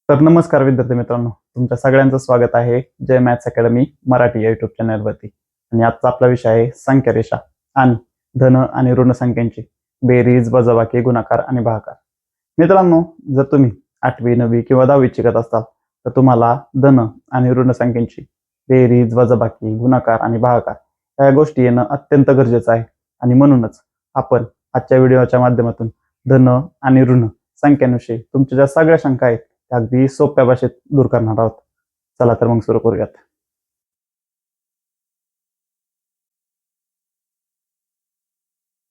तर नमस्कार विद्यार्थी मित्रांनो, तुमच्या सगळ्यांचं स्वागत आहे जय मॅथ्स अकॅडमी मराठी या युट्यूब चॅनलवरती. आणि आजचा आपला विषय आहे संख्यारेषा आणि धन आणि ऋण संख्यांची बेरीज, वजाबाकी, गुणाकार आणि भागाकार. मित्रांनो, जर तुम्ही 8वी 9वी किंवा 10वी शिकत असाल तर तुम्हाला धन आणि ऋण संख्यांची बेरीज, वजाबाकी, गुणाकार आणि भागाकार या गोष्टी येणं अत्यंत गरजेचं आहे. आणि म्हणूनच आपण आजच्या व्हिडिओच्या माध्यमातून धन आणि ऋण संख्यांविषयी तुमच्या ज्या सगळ्या शंका आहेत त्या अगदी सोप्या भाषेत दूर करणार आहोत. चला तर मग सुरू करूयात.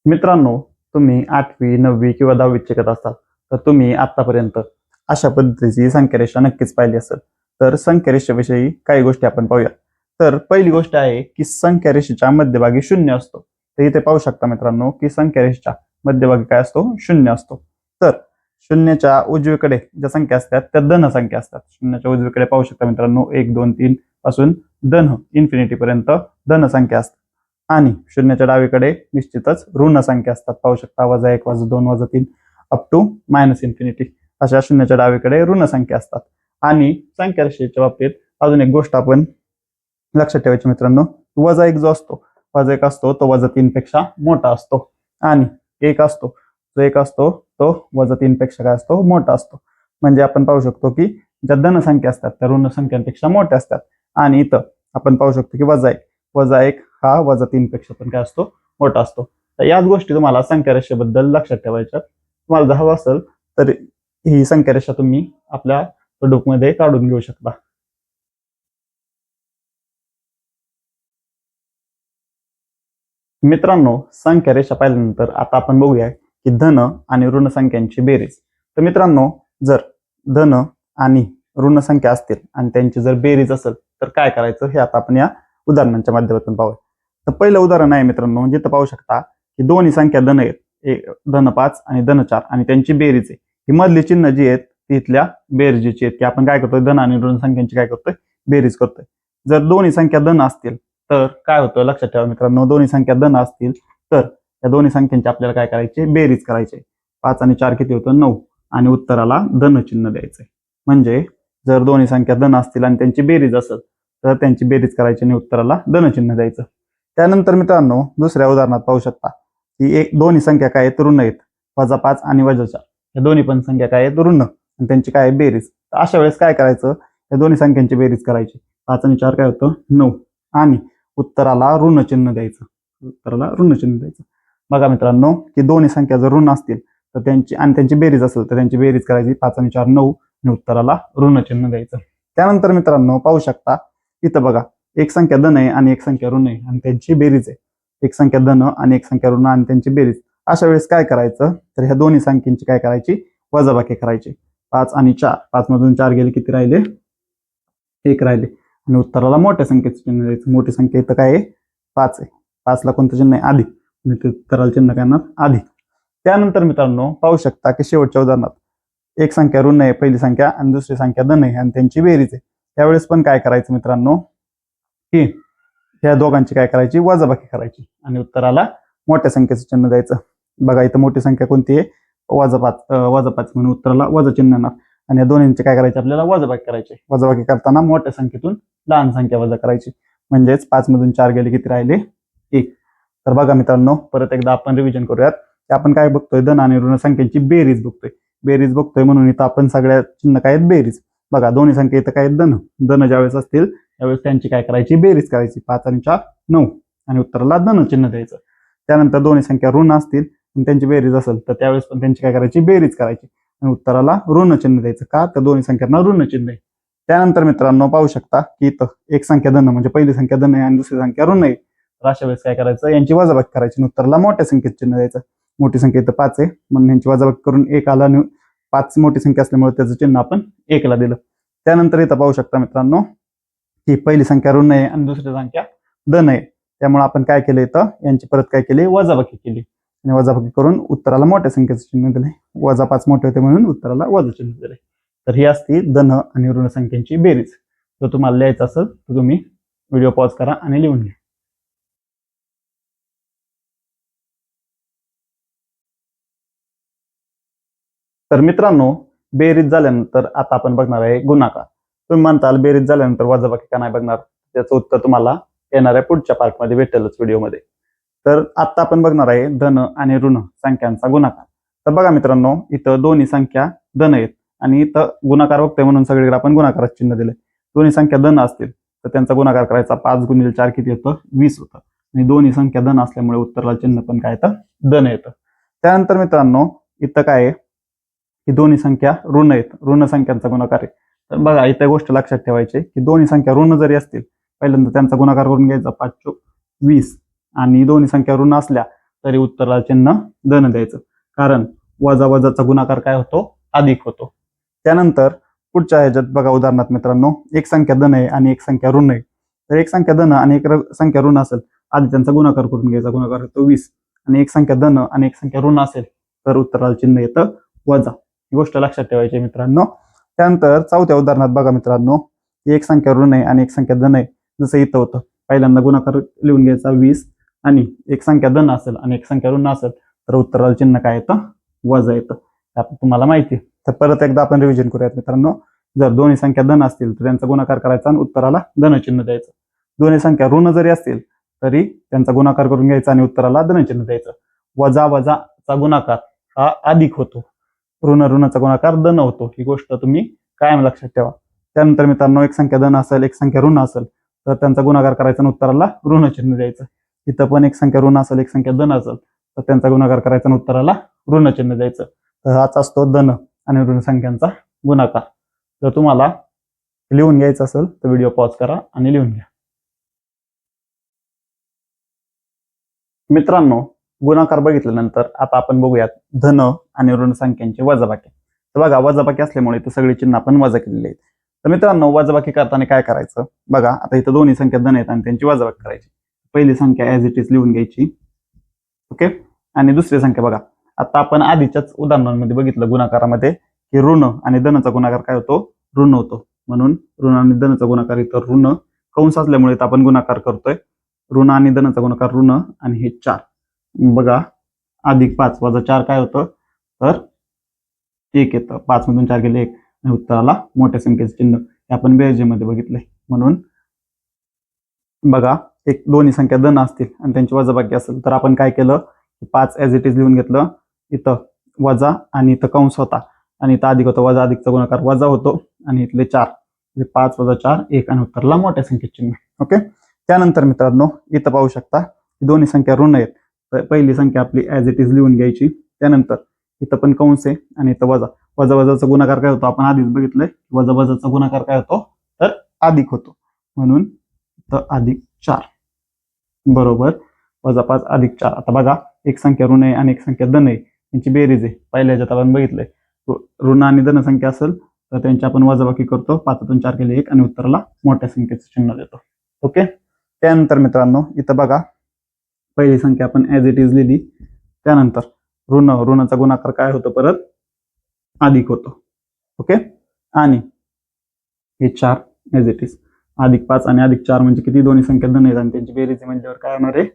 मित्रांनो, तुम्ही 8वी 9वी किंवा 10वी शिकत असाल तर तुम्ही आतापर्यंत अशा पद्धतीची संख्यारेषा नक्कीच पाहिली असेल. तर संख्यारेषेविषयी काही गोष्टी आपण पाहूया. तर पहिली गोष्ट आहे की संख्यारेषेच्या मध्यभागी शून्य असतो. तर इथे पाहू शकता मित्रांनो की संख्यारेषेच्या मध्यभागी काय असतो? शून्य असतो. तर शून्याच्या उजवीकडे ज्या संख्या असतात त्या धन संख्या असतात. शून्याच्या उजवीकडे पाहू शकता मित्रांनो 1 2 3 पासून धन इन्फिनिटी पर्यंत धन संख्या असतात. आणि शून्याच्या डावीकडे निश्चितच ऋण संख्या असतात. पाहू शकता -1 -2 -3 अप टू मायनस इन्फिनिटी अशा शून्याच्या डावीकडे ऋण संख्या असतात. आणि संख्यारेषेच्या बाबतीत अजून एक गोष्ट आपण लक्षात ठेवायची मित्रांनो, -1 जो असतो, -1 असतो तो -3 पेक्षा मोठा असतो. आणि 1 असतो जो 1 असतो तो -3 पेक्षा काय असतो? मोठा असतो. म्हणजे आपण पाहू शकतो की ज्या धन संख्या असतात त्या ऋण संख्यांपेक्षा मोठ्या असतात. आणि इथं आपण पाहू शकतो की -1 हा -3 पेक्षा पण काय असतो? मोठा असतो. तर याच गोष्टी तुम्हाला संख्यारेषेबद्दल लक्षात ठेवायच्या. तुम्हाला जर हवं असेल तर ही संख्यारेषा तुम्ही आपल्या नोटबुकमध्ये काढून घेऊ शकता. मित्रांनो, संख्यारेषा पाहिल्यानंतर आता आपण बघूया की धन आणि ऋण संख्यांची बेरीज. तर मित्रांनो, जर धन आणि ऋण संख्या असतील आणि त्यांची जर बेरीज असेल तर काय करायचं हे आता आपण या उदाहरणांच्या माध्यमातून पाहूया. तर पहिलं उदाहरण आहे मित्रांनो, जिथं पाहू शकता की दोन्ही संख्या धन आहेत, धन 5 आणि धन 4 आणि त्यांची बेरीज आहे. ही मधली चिन्ह जी आहेत ती इथल्या बेरजेची आहेत की आपण काय करतोय? धन आणि ऋण संख्यांची काय करतोय? बेरीज करतोय. जर दोन्ही संख्या धन असतील तर काय होतं? लक्षात ठेवा मित्रांनो, दोन्ही संख्या धन असतील तर या दोन्ही संख्यांची आपल्याला काय करायचे? बेरीज करायची. 5 आणि 4 किती होतं? 9. आणि उत्तराला धन चिन्ह द्यायचंय. म्हणजे जर दोन्ही संख्या धन असतील आणि त्यांची बेरीज असेल तर त्यांची बेरीज करायची आणि उत्तराला धन चिन्ह द्यायचं. त्यानंतर मित्रांनो, दुसऱ्या उदाहरणात पाहू शकता की दोन्ही संख्या काय आहेत? ऋण आहेत. -5 आणि -4 या दोन्ही पण संख्या काय आहेत? ऋण आणि त्यांची काय आहे? बेरीज. तर अशा वेळेस काय करायचं? या दोन्ही संख्यांची बेरीज करायची. 5 आणि 4 काय होतं? 9. आणि उत्तराला ऋण चिन्ह द्यायचं. उत्तराला ऋण चिन्ह द्यायचं. बघा मित्रांनो की दोन्ही संख्या जर ऋण असतील तर त्यांची बेरीज असेल तर त्यांची बेरीज करायची. 5 आणि 4 9 आणि उत्तराला ऋण चिन्ह द्यायचं. त्यानंतर मित्रांनो पाहू शकता इथं बघा, एक संख्या धन आहे आणि एक संख्या ऋण आहे आणि त्यांची बेरीज आहे. एक संख्या धन आणि एक संख्या ऋण आणि त्यांची बेरीज. अशा वेळेस काय करायचं? तर ह्या दोन्ही संख्यांची काय करायची? वजाबाकी करायची. 5 आणि 4, 5 मधून 4 गेले किती राहिले? 1 राहिले. आणि उत्तराला मोठ्या संख्येचं चिन्ह द्यायचं. मोठी संख्या इथं काय आहे? 5 आहे. 5ला कोणतं चिन्ह आहे? अधिक. आणि उत्तराला चिन्ह काय येणार? अधिक. त्यानंतर मित्रांनो पाहू शकता की शेवटच्या उदाहरणात एक संख्या ऋण आहे पहिली संख्या आणि दुसरी संख्या धन आहे आणि त्यांची बेरीज आहे. त्यावेळेस पण काय करायचं मित्रांनो की ह्या दोघांची काय करायची? वजाबाकी करायची आणि उत्तराला मोठ्या संख्येचं चिन्ह द्यायचं. बघा इथं मोठी संख्या कोणती आहे? -5 म्हणून उत्तराला वजा चिन्ह येणार. आणि या दोन्हींची काय करायची? आपल्याला वजाबाकी करायची. वजाबाकी करताना मोठ्या संख्येतून लहान संख्या वजा करायची. म्हणजेच 5 मधून 4 गेले किती राहिले? 1. तर बघा मित्रांनो, परत एकदा आपण रिव्हिजन करूयात. आपण काय बघतोय? धन आणि ऋण संख्यांची बेरीज बघतोय. बेरीज बघतोय म्हणून इथं आपण सगळ्या चिन्ह काय आहेत? बेरीज. बघा दोन्ही संख्या इथं काय आहेत? धन. धन ज्यावेळेस असतील त्यावेळेस त्यांची काय करायची? बेरीज करायची. 5 आणि 4 9 आणि उत्तराला धन चिन्ह द्यायचं. त्यानंतर दोन्ही संख्या ऋण असतील आणि त्यांची बेरीज असेल तर त्यावेळेस पण त्यांची काय करायची? बेरीज करायची आणि उत्तराला ऋण चिन्ह द्यायचं. का? तर दोन्ही संख्यांना ऋण चिन्ह आहे. त्यानंतर मित्रांनो पाहू शकता की इथं एक संख्या धन म्हणजे पहिली संख्या धन आहे आणि दुसरी संख्या ऋण आहे. तर अशा वेळेस काय करायचं? यांची वजाबाकी करायची आणि उत्तराला मोठ्या संख्येत चिन्ह द्यायचं. मोठी संख्या इथं 5 आहे म्हणून यांची वजाबाकी करून 1 आला आणि 5 मोठी संख्या असल्यामुळे त्याचं चिन्ह आपण 1 ला दिलं. त्यानंतर इथं पाहू शकता मित्रांनो की पहिली संख्या ऋण आहे आणि दुसरी संख्या धन आहे. त्यामुळे आपण काय केलं? इथं यांची परत काय केली? वजाबाकी केली आणि वजाबाकी करून उत्तराला मोठ्या संख्येचं चिन्ह दिले. -5 मोठे होते म्हणून उत्तराला वजा चिन्ह दिले. तर ही असती धन आणि ऋण संख्यांची बेरीज. जर तुम्हाला लिहायचं असेल तर तुम्ही व्हिडिओ पॉज करा आणि लिहून घ्या. तर मित्रांनो, बेरीज झाल्यानंतर आता आपण बघणार आहे गुणाकार. तुम्ही म्हणताल बेरीज झाल्यानंतर वजाबाकी का नाही बघणार, त्याचं उत्तर तुम्हाला येणाऱ्या पुढच्या पार्टमध्ये भेटेलच व्हिडिओमध्ये. तर आता आपण बघणार आहे धन आणि ऋण संख्यांचा गुणाकार. तर बघा मित्रांनो, इथं दोन्ही संख्या धन आहेत आणि इथं गुणाकार बघतोय म्हणून सगळीकडे आपण गुणाकाराचं चिन्ह दिले. दोन्ही संख्या धन असतील तर त्यांचा गुणाकार करायचा, 5 गुणिले 4 किती येतं, 20 होतं. आणि दोन्ही संख्या धन असल्यामुळे उत्तराला चिन्ह पण काय येतं, धन येतं. त्यानंतर मित्रांनो इथं काय आहे की दोन्ही संख्या ऋण आहेत, ऋण संख्यांचा गुणाकार आहे. तर बघा इथे गोष्ट लक्षात ठेवायची की दोन्ही संख्या ऋण जरी असतील पहिल्यांदा त्यांचा गुणाकार करून घ्यायचा, 5 चोक 20, आणि दोन्ही संख्या ऋण असल्या तरी उत्तराला चिन्ह धन द्यायचं, कारण वजा वजाचा गुणाकार काय होतो, अधिक होतो. त्यानंतर पुढच्या ह्याच्यात बघा उदाहरणार्थ मित्रांनो, एक संख्या धन आहे आणि एक संख्या ऋण आहे. तर एक संख्या धन आणि एक संख्या ऋण असेल, आधी त्यांचा गुणाकार करून घ्यायचा, गुणाकार होतो 20, आणि एक संख्या धन आणि एक संख्या ऋण असेल तर उत्तराला चिन्ह येतं वजा. ही गोष्ट लक्षात ठेवायची मित्रांनो. त्यानंतर चौथ्या उदाहरणात बघा मित्रांनो, एक संख्या ऋण आहे आणि एक संख्या धन आहे. जसं इथं होतं, पहिल्यांदा गुणाकार लिहून घ्यायचा 20, आणि एक संख्या धन असेल आणि एक संख्या ऋण असेल तर उत्तराला चिन्ह काय येतं, वजा येतं. आता तुम्हाला माहिती. तर परत एकदा आपण रिव्हिजन करूयात मित्रांनो. जर दोन्ही संख्या धन असतील तर त्यांचा गुणाकार करायचा आणि उत्तराला धन चिन्ह द्यायचं. दोन्ही संख्या ऋण जरी असतील तरी त्यांचा गुणाकार करून घ्यायचा आणि उत्तराला धन चिन्ह द्यायचं. वजा वजाचा गुणाकार हा अधिक होतो, ऋण ऋणाचा गुणाकार धन होतो. ही गोष्ट तुम्ही कायम लक्षात ठेवा. त्यानंतर मित्रांनो, एक संख्या धन असेल एक संख्या ऋण असेल तर त्यांचा गुणाकार करायचा आणि उत्तराला ऋण चिन्ह द्यायचं. इथं पण एक संख्या ऋण असेल एक संख्या धन असेल तर त्यांचा गुणाकार करायचा आणि उत्तराला ऋण चिन्ह द्यायचं. तर हाच असतो धन आणि ऋण संख्यांचा गुणाकार. जर तुम्हाला लिहून घ्यायचं असेल तर व्हिडिओ पॉज करा आणि लिहून घ्या. मित्रांनो, गुणाकार बघितल्यानंतर आता आपण बघूयात धन आणि ऋण संख्यांची वजाबाकी. तर बघा, वजाबाकी असल्यामुळे इथं सगळी चिन्ह आपण वजा केलेली आहेत. तर मित्रांनो, वजाबाकी करताना काय करायचं बघा, आता इथं दोन्ही संख्या धन आहेत आणि त्यांची वजाबाकी करायची. पहिली संख्या ऍज इट इज लिहून घ्यायची, ओके. आणि दुसरी संख्या बघा, आता आपण आधीच्याच उदाहरणांमध्ये बघितलं गुणाकारामध्ये की ऋण आणि धनाचा गुणाकार काय होतो, ऋण होतो. म्हणून ऋण आणि धनाचा गुणाकार इथं ऋण कंस असल्यामुळे आपण गुणाकार करतोय. ऋण आणि धनाचा गुणाकार ऋण आणि हे 4 बघा, अधिक 5 वजा 4 काय होतं, तर 1 येतं. 5 मधून 4 गेले 1, आणि उत्तराला मोठ्या संख्येचं चिन्ह हे आपण बेरजेमध्ये बघितलंय. म्हणून बघा, एक दोन्ही संख्या धन असतील आणि त्यांची वजाबाकी असेल तर आपण काय केलं, 5 ऍज इट इज लिहून घेतलं. इथं वजा आणि इथं कंस होता आणि इथं अधिक होतं, वजा अधिकचा गुणाकार वजा होतो आणि इथले 4 म्हणजे 5 वजा 4 1, आणि उत्तराला मोठ्या संख्येचं चिन्ह, ओके. त्यानंतर मित्रांनो इथं पाहू शकता की दोन्ही संख्या ऋण आहेत. पहिली संख्या आपली ऍज इट इज लिहून घ्यायची. त्यानंतर इथं पण कंस आहे आणि इथं वजा, वजा वजाचा गुणाकार काय होतो आपण आधीच बघितलंय, वजा वजाचा गुणाकार काय होतो, तर अधिक होतो. म्हणून इथं अधिक 4 बरोबर वजा 5 अधिक 4. आता बघा, एक संख्या ऋण आहे आणि एक संख्या धन आहे, त्यांची बेरीज आहे. पहिल्या ह्याच्यात आपण बघितलंय ऋण आणि धन संख्या असेल तर त्यांची आपण वजाबाकी करतो, 5तून 4 गेले 1, आणि उत्तराला मोठ्या संख्येचं चिन्ह देतो, ओके. त्यानंतर मित्रांनो इथं बघा, पहिली संख्या आपण ऍज इट इज लिहिली. त्यानंतर ऋण ऋणाचा गुणाकार काय होतो, परत अधिक होतो, ओके. आणि हे 4 ऍज इट इज, अधिक 5 आणि अधिक 4 म्हणजे किती, दोन्ही संख्या धन आहेत आणि त्यांची बेरीज म्हणल्यावर काय होणार आहे,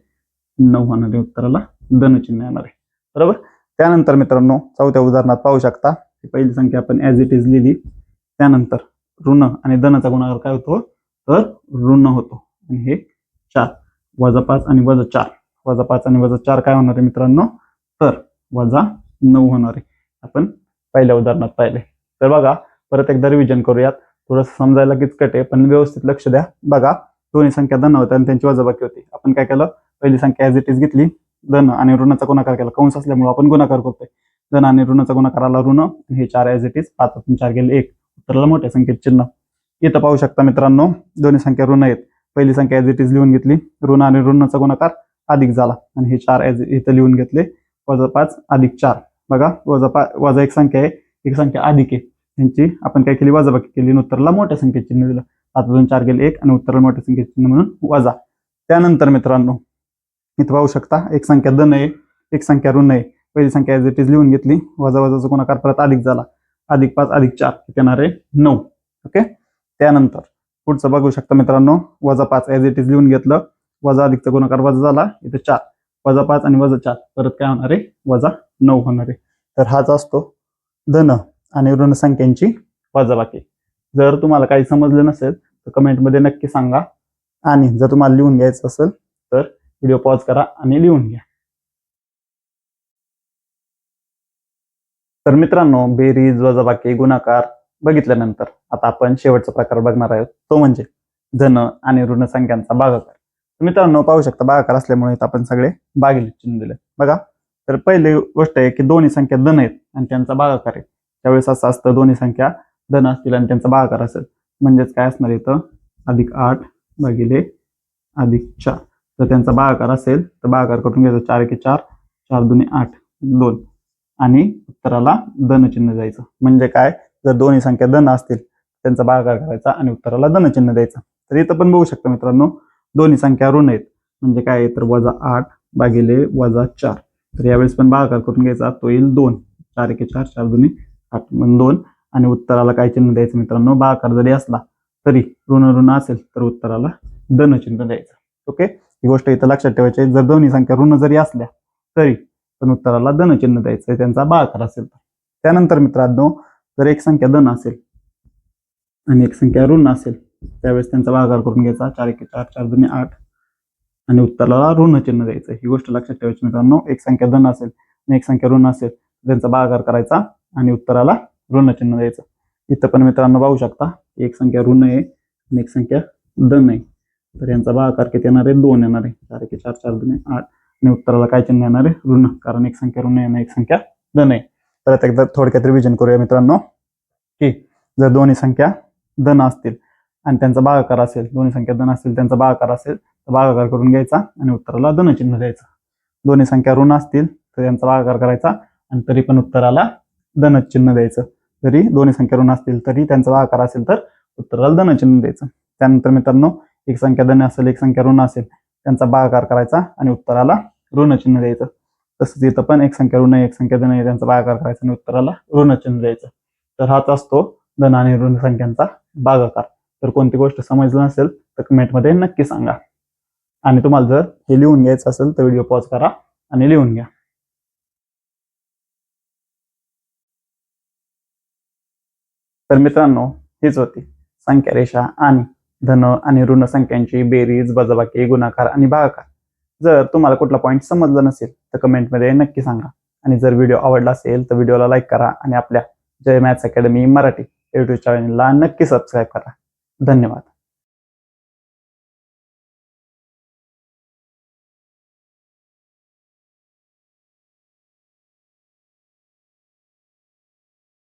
9 होणार आहे. उत्तराला धन चिन्ह येणार आहे, बरोबर. त्यानंतर मित्रांनो चौथ्या उदाहरणात पाहू शकता, पहिली संख्या आपण ऍज इट इज लिहिली. त्यानंतर ऋण आणि धनाचा गुणाकार काय होतो, तर ऋण होतो. आणि हे 4 वजा 5 आणि वजा 4, वजा 5 आणि वजा 4 काय होणार आहे मित्रांनो, तर वजा 9 होणार आहे. आपण पहिल्या उदाहरणात पाहिले. तर बघा, परत एकदा रिव्हिजन करूयात. थोडंसं समजायला किचकट आहे पण व्यवस्थित लक्ष द्या. बघा, दोन्ही संख्या धन होत्या आणि त्यांची वजाबाकी होती. आपण काय केलं, पहिली संख्या ऍज इट इज घेतली, धन आणि ऋणाचा गुणाकार केला, कंस असल्यामुळे आपण गुणाकार करतोय. धन आणि ऋणाचा गुणाकाराला ऋण, हे 4 ऍज इट इज, 5तून 4 गेले 1, उत्तराला मोठ्या संख्येत चिन्ह. इथं पाहू शकता मित्रांनो, दोन्ही संख्या ऋण आहेत. पहिली संख्या ऍज इट इज लिहून घेतली, ऋण आणि ऋणाचा गुणाकार अधिक झाला, आणि हे 4 ऍज इथं लिहून घेतले, वजा 5 अधिक 4. बघा, वजा एक संख्या आहे, एक संख्या अधिक आहे, यांची आपण काय केली, वजाबाकी केली, उत्तराला मोठ्या संख्येत चिन्ह दिलं. 5तून 4 गेले 1, आणि उत्तराला मोठ्या संख्येत चिन्ह म्हणून वजा. त्यानंतर मित्रांनो इथं पाहू शकता, एक संख्या धन आहे एक संख्या ऋण आहे. पहिली संख्या ऍज इट इज लिहून घेतली, वजा वजाचा गुणाकार परत अधिक झाला, अधिक 5 अधिक 4 येणार आहे 9, ओके. त्यानंतर पुढचं बघू शकता मित्रांनो, वजा 5 ऍज इट इज लिहून घेतलं, वजा अधिकचा गुणाकार वजा झाला, इथे 4 वजा 5 आणि वजा 4 परत काय होणार आहे, वजा 9 होणार आहे. तर हाच असतो धन आणि ऋण संख्यांची वजाबाकी. जर तुम्हाला काही समजलं नसेल तर कमेंटमध्ये नक्की सांगा, आणि जर तुम्हाला लिहून घ्यायचं असेल तर व्हिडिओ पॉज करा आणि लिहून घ्या. तर मित्रांनो, बेरीज, वजाबाकी, गुणाकार बघितल्यानंतर आता आपण शेवटचा प्रकार बघणार आहोत, तो म्हणजे धन आणि ऋण संख्यांचा भागाकार. मित्रांनो, पाहू शकता भागाकार असल्यामुळे आपण सगळे भागिले चिन्ह दिले बघा. तर पहिली गोष्ट आहे की दोन्ही संख्या धन आहेत आणि त्यांचा भागाकार आहे. त्यावेळेस असं असतं, दोन्ही संख्या धन असतील आणि त्यांचा भागाकार असेल, म्हणजेच काय असणार इथं, +8 भागिले +4. जर त्यांचा भागाकार असेल तर भागाकार करून घ्यायचा, 4 × 4, 4 × 2 = 8, 2, आणि उत्तराला धनचिन्ह द्यायचं. म्हणजे काय, जर दोन्ही संख्या धन असतील त्यांचा भागाकार करायचा आणि उत्तराला धनचिन्ह द्यायचं. तर इथं पण बघू शकता मित्रांनो, दोन्ही संख्या ऋण आहेत, म्हणजे काय, तर +8 भागिले +4. तर यावेळेस पण भागाकार करून घ्यायचा, तो येईल 2, 4 × 4, 4 × 2 = 8, मग 2, आणि उत्तराला काय चिन्ह द्यायचं मित्रांनो, भागाकार जरी असला तरी ऋण असेल तर उत्तराला धनचिन्ह द्यायचं. ओके, ही गोष्ट इथं लक्षात ठेवायची. जर दोन्ही संख्या ऋण जरी असल्या तरी पण उत्तराला धनचिन्ह द्यायचं, त्यांचा भागाकार असेल तर. त्यानंतर मित्रांनो, जर एक संख्या धन असेल आणि एक संख्या ऋण असेल, त्यावेळेस त्यांचा भागाकार करून घ्यायचा, 4 × 4, 4 × 2 = 8, आणि उत्तराला ऋणचिन्ह द्यायचं. ही गोष्ट लक्षात ठेवायची मित्रांनो, एक संख्या धन असेल आणि एक संख्या ऋण असेल, त्यांचा भागाकार करायचा आणि उत्तराला ऋणचिन्ह द्यायचं. इथं पण मित्रांनो पाहू शकता, एक संख्या ऋण आहे आणि एक संख्या धन आहे, तर यांचा भागाकार किती येणार आहे, 2 येणार आहे. 4 × 4, 4 × 2 = 8, आणि उत्तराला काय चिन्ह येणार आहे, ऋण, कारण एक संख्या ऋण आहे आणि एक संख्या धन आहे. परत एकदा थोडक्यात रिव्हिजन करूया मित्रांनो, की जर दोन्ही संख्या धन असतील आणि त्यांचा भागाकार असेल, दोन्ही संख्या धन असतील त्यांचा भागाकार असेल, तर भागाकार करून घ्यायचा आणि उत्तराला धनचिन्ह द्यायचं. दोन्ही संख्या ऋण असतील तर त्यांचा भागाकार करायचा आणि तरी पण उत्तराला धनचिन्ह द्यायचं. जरी दोन्ही संख्या ऋण असतील तरी त्यांचा भागाकार असेल तर उत्तराला धनचिन्ह द्यायचं. त्यानंतर मित्रांनो, एक संख्या धन असेल, एक संख्या ऋण असेल, त्यांचा भागाकार करायचा आणि उत्तराला ऋणचिन्ह द्यायचं. तसंच इथं पण एक संख्या ऋण आहे, एक संख्या धन आहे, त्यांचा भागाकार करायचा आणि उत्तराला ऋणचिन्ह द्यायचं. तर हाच असतो धन आणि ऋण संख्यांचा भागाकार. तर कोणती गोष्ट समजलं नसेल तर कमेंटमध्ये नक्की सांगा, आणि तुम्हाला जर हे लिहून घ्यायचं असेल तर व्हिडिओ पॉज करा आणि लिहून घ्या. तर मित्रांनो, हीच होती संख्या रेषा आणि धन आणि ऋण संख्यांची बेरीज, वजाबाकी, गुणाकार आणि भागाकार. जर तुम्हाला कुठला पॉईंट समजला नसेल तर कमेंटमध्ये नक्की सांगा, आणि जर व्हिडिओ आवडला असेल तर व्हिडिओला लाईक करा आणि आपल्या जय मॅथ्स अकॅडमी मराठी यूट्यूब चॅनलला नक्की सबस्क्राईब करा. धन्यवाद.